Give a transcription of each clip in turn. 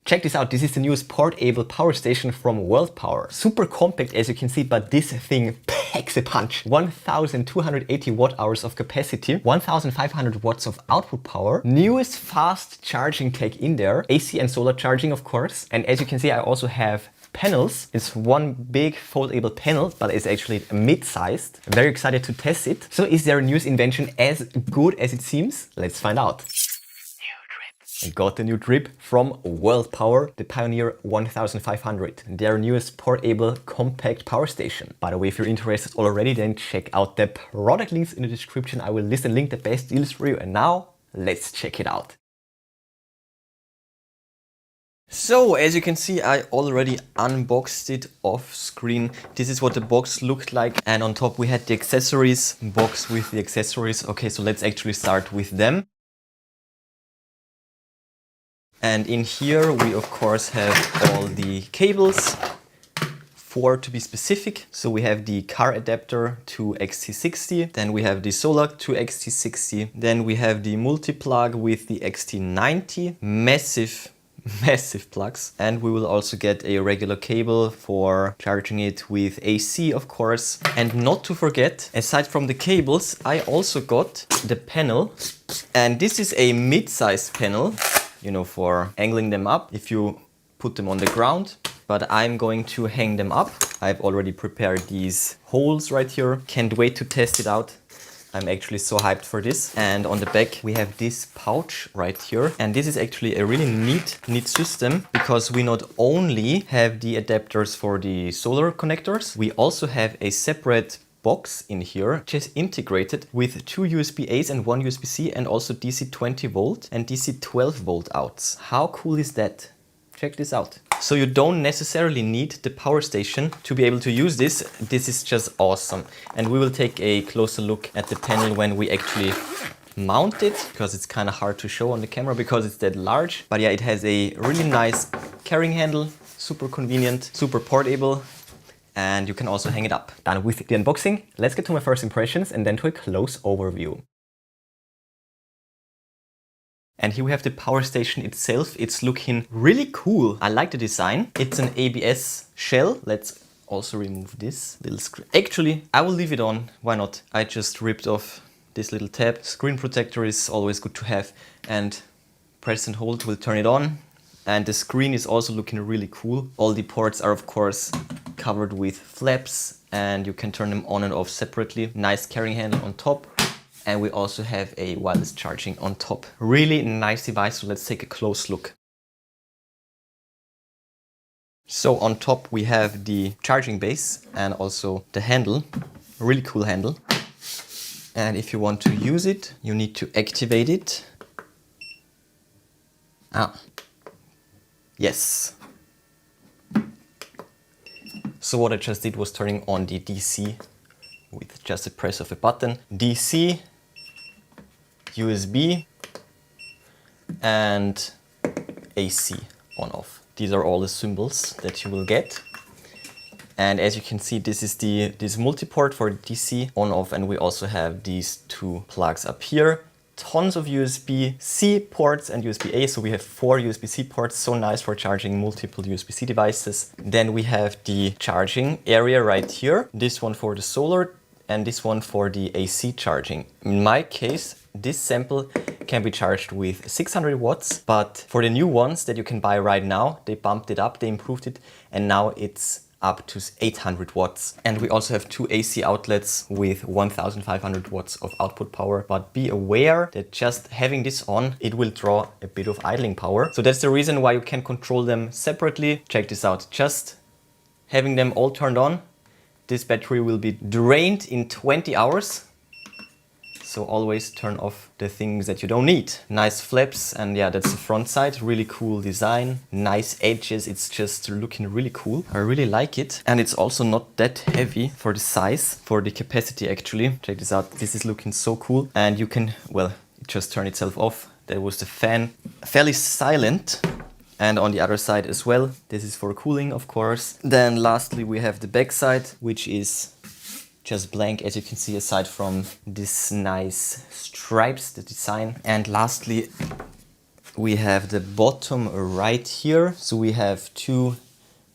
Check this out, this is the newest portable power station from World Power. Super compact as you can see, but this thing packs a punch. 1280 watt hours of capacity, 1500 watts of output power, newest fast charging tech in there, AC and solar charging of course. And as you can see, I also have panels. It's one big foldable panel, but it's actually mid-sized. Very excited to test it. So is their newest invention as good as it seems? Let's find out. I got the new drip from World Power, the Pioneer 1500, their newest portable compact power station. By the way, if you're interested already, then check out the product links in the description. I will list and link the best deals for you. And now let's check it out. So as you can see, I already unboxed it off screen. This is what the box looked like. And on top we had the accessories, box with the accessories. Okay, so let's actually start with them. And in here we of course have all the cables, 4 to be specific. So we have the car adapter to XT60, then we have the solar to XT60, then we have the multi-plug with the XT90, massive plugs, and we will also get a regular cable for charging it with AC of course. And not to forget, aside from the cables, I also got the panel, and this is a mid-sized panel, you know, for angling them up if you put them on the ground, but I'm going to hang them up. I've already prepared these holes right here. Can't wait to test it out. I'm actually so hyped for this. And on the back we have this pouch right here, and this is actually a really neat system, because we not only have the adapters for the solar connectors, we also have a separate box in here, just integrated with 2 USB-A's and 1 USB-C, and also DC 20 volt and DC 12 volt outs. How cool is that? Check this out. So you don't necessarily need the power station to be able to use this. This is just awesome. And we will take a closer look at the panel when we actually mount it, because it's kind of hard to show on the camera because it's that large. But yeah, it has a really nice carrying handle, super convenient, super portable. And you can also hang it up. Done with the unboxing, let's get to my first impressions and then to a close overview. And here we have the power station itself. It's looking really cool. I like the design. It's an ABS shell. Let's also remove this little screen. Actually, I will leave it on. Why not? I just ripped off this little tab. Screen protector is always good to have. And press and hold will turn it on. And the screen is also looking really cool. All the ports are of course covered with flaps, and you can turn them on and off separately. Nice carrying handle on top. And we also have a wireless charging on top. Really nice device, so let's take a close look. So on top we have the charging base and also the handle. Really cool handle. And if you want to use it, you need to activate it. Yes. So what I just did was turning on the DC with just a press of a button. DC, USB and AC on off. These are all the symbols that you will get. And as you can see, this is this multi-port for DC on off, and we also have these 2 plugs up here. Tons of USB-C ports and USB-A, so we have 4 USB-C ports, so nice for charging multiple USB-C devices. Then we have the charging area right here, this one for the solar and this one for the AC charging. In my case, this sample can be charged with 600 watts, but for the new ones that you can buy right now, they bumped it up, they improved it, and now it's up to 800 watts. And we also have 2 AC outlets with 1500 watts of output power. But be aware that just having this on, it will draw a bit of idling power. So that's the reason why you can control them separately. Check this out. Just having them all turned on, this battery will be drained in 20 hours. So always turn off the things that you don't need. Nice flaps, and yeah, that's the front side. Really cool design. Nice edges. It's just looking really cool. I really like it. And it's also not that heavy for the size, for the capacity actually. Check this out. This is looking so cool. And you can, well, it just turn itself off. There was the fan. Fairly silent. And on the other side as well. This is for cooling, of course. Then lastly, we have the back side, which is just blank, as you can see, aside from this nice stripes, the design. And lastly, We have the bottom right here. So we have 2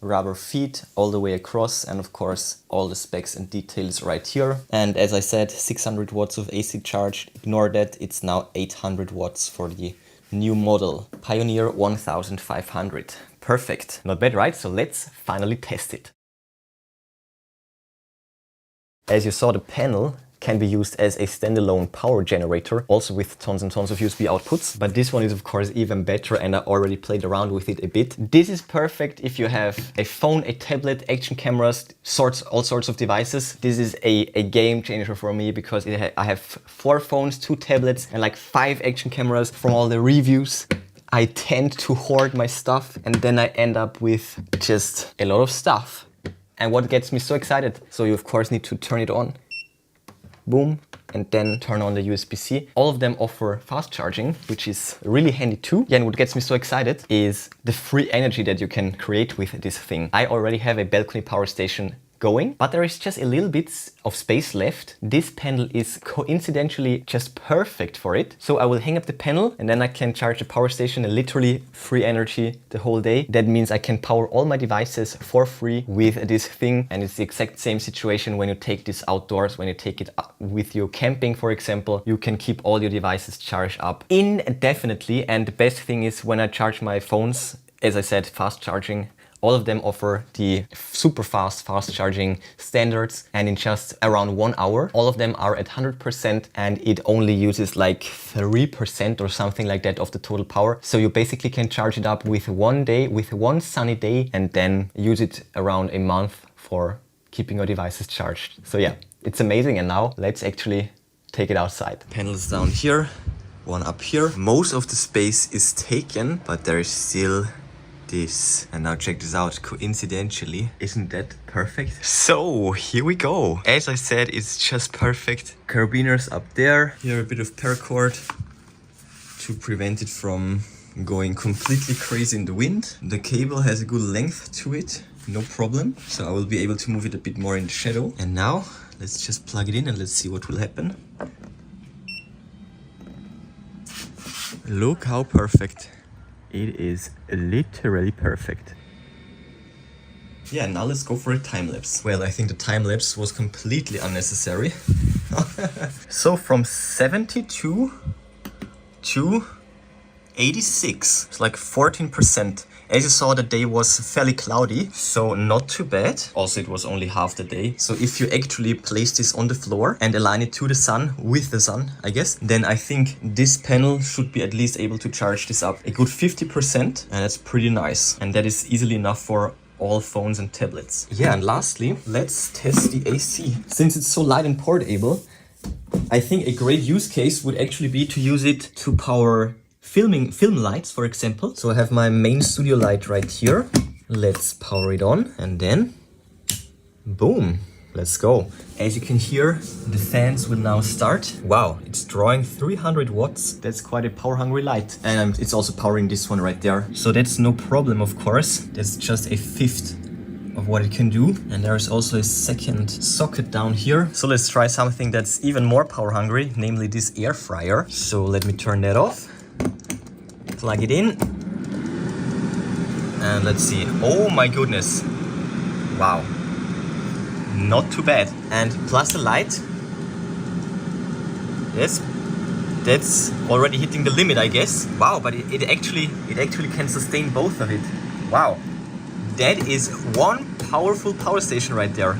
rubber feet all the way across, and of course all the specs and details right here. And as I said, 600 watts of AC charge. Ignore that, it's now 800 watts for the new model, Pioneer 1500. Perfect, not bad, right? So let's finally test it. As you saw, the panel can be used as a standalone power generator, also with tons and tons of USB outputs. But this one is of course even better, and I already played around with it a bit. This is perfect if you have a phone, a tablet, action cameras, all sorts of devices. This is a game changer for me because I have 4 phones, 2 tablets, and like 5 action cameras. From all the reviews, I tend to hoard my stuff, and then I end up with just a lot of stuff. And what gets me so excited? So you of course need to turn it on. Boom, and then turn on the USB-C. All of them offer fast charging, which is really handy too. Yeah, and what gets me so excited is the free energy that you can create with this thing. I already have a balcony power station going, but there is just a little bit of space left. This panel is coincidentally just perfect for it. So I will hang up the panel and then I can charge the power station and literally free energy the whole day. That means I can power all my devices for free with this thing. And it's the exact same situation when you take this outdoors, when you take it with you camping, for example, you can keep all your devices charged up indefinitely. And the best thing is when I charge my phones, as I said, fast charging. All of them offer the super fast charging standards, and in just around 1 hour, all of them are at 100%, and it only uses like 3% or something like that of the total power. So you basically can charge it up with 1 day, with 1 sunny day, and then use it around a month for keeping your devices charged. So yeah, it's amazing. And now let's actually take it outside. Panels down here, one up here. Most of the space is taken, but there is still this. And now check this out, coincidentally, isn't that perfect? So here we go. As I said, it's just perfect. Carabiners up there. Here a bit of paracord to prevent it from going completely crazy in the wind. The cable has a good length to it, no problem. So I will be able to move it a bit more in the shadow. And now let's just plug it in and let's see what will happen. Look how perfect. It is literally perfect. Yeah, now let's go for a time lapse. Well, I think the time lapse was completely unnecessary. So from 72 to 86, it's like 14%. As you saw, the day was fairly cloudy, so not too bad. Also, it was only half the day. So if you actually place this on the floor and align it to the sun, with the sun, I guess, then I think this panel should be at least able to charge this up a good 50%, and that's pretty nice. And that is easily enough for all phones and tablets. Yeah, and lastly, let's test the AC. Since it's so light and portable, I think a great use case would actually be to use it to power film lights, for example. So I have my main studio light right here. Let's power it on and then boom, let's go. As you can hear, the fans will now start. Wow, it's drawing 300 watts. That's quite a power hungry light. And it's also powering this one right there. So that's no problem, of course. That's just a fifth of what it can do. And there is also a second socket down here. So let's try something that's even more power hungry, namely this air fryer. So let me turn that off. Plug it in. And let's see. Oh my goodness. Wow. Not too bad. And plus the light. Yes. That's already hitting the limit, I guess. Wow, but it actually can sustain both of it. Wow. That is one powerful power station right there.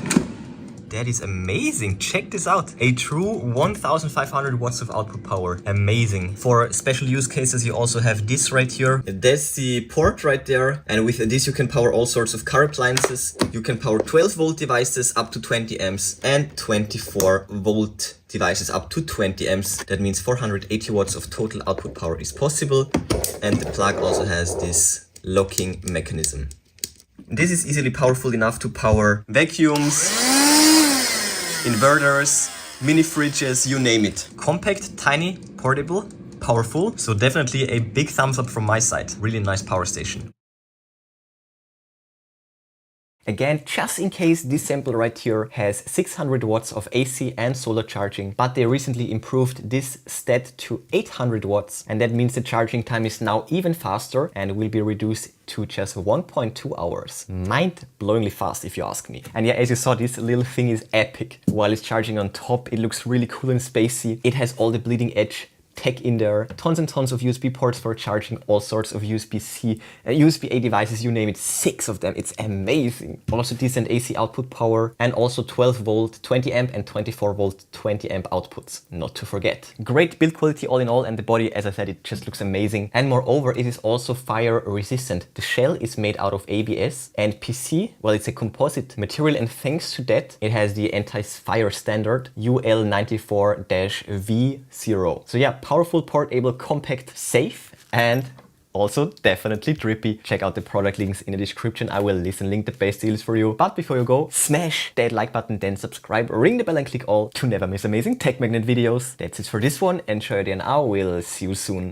That is amazing. Check this out. A true 1500 watts of output power. Amazing. For special use cases, you also have this right here. That's the port right there. And with this, you can power all sorts of car appliances. You can power 12 volt devices up to 20 amps and 24 volt devices up to 20 amps. That means 480 watts of total output power is possible. And the plug also has this locking mechanism. This is easily powerful enough to power vacuums, inverters, mini fridges, you name it. Compact, tiny, portable, powerful. So definitely a big thumbs up from my side. Really nice power station. Again, just in case, this sample right here has 600 watts of AC and solar charging, but they recently improved this stat to 800 watts. And that means the charging time is now even faster and will be reduced to just 1.2 hours. Mind-blowingly fast, if you ask me. And yeah, as you saw, this little thing is epic. While it's charging on top, it looks really cool and spacey. It has all the bleeding edge tech in there, tons and tons of USB ports for charging all sorts of USB-C and USB-A devices, you name it, 6 of them. It's amazing. Also decent AC output power and also 12 volt 20 amp and 24 volt 20 amp outputs, not to forget. Great build quality all in all, and the body, as I said, it just looks amazing. And moreover, it is also fire resistant. The shell is made out of ABS and PC, well, it's a composite material, and thanks to that, it has the anti-fire standard UL94-V0. So yeah, powerful, portable, compact, safe, and also definitely drippy. Check out the product links in the description. I will link the best deals for you. But before you go, smash that like button, then subscribe, ring the bell and click all to never miss amazing Tech Magnet videos. That's it for this one. Enjoy it, and I will see you soon.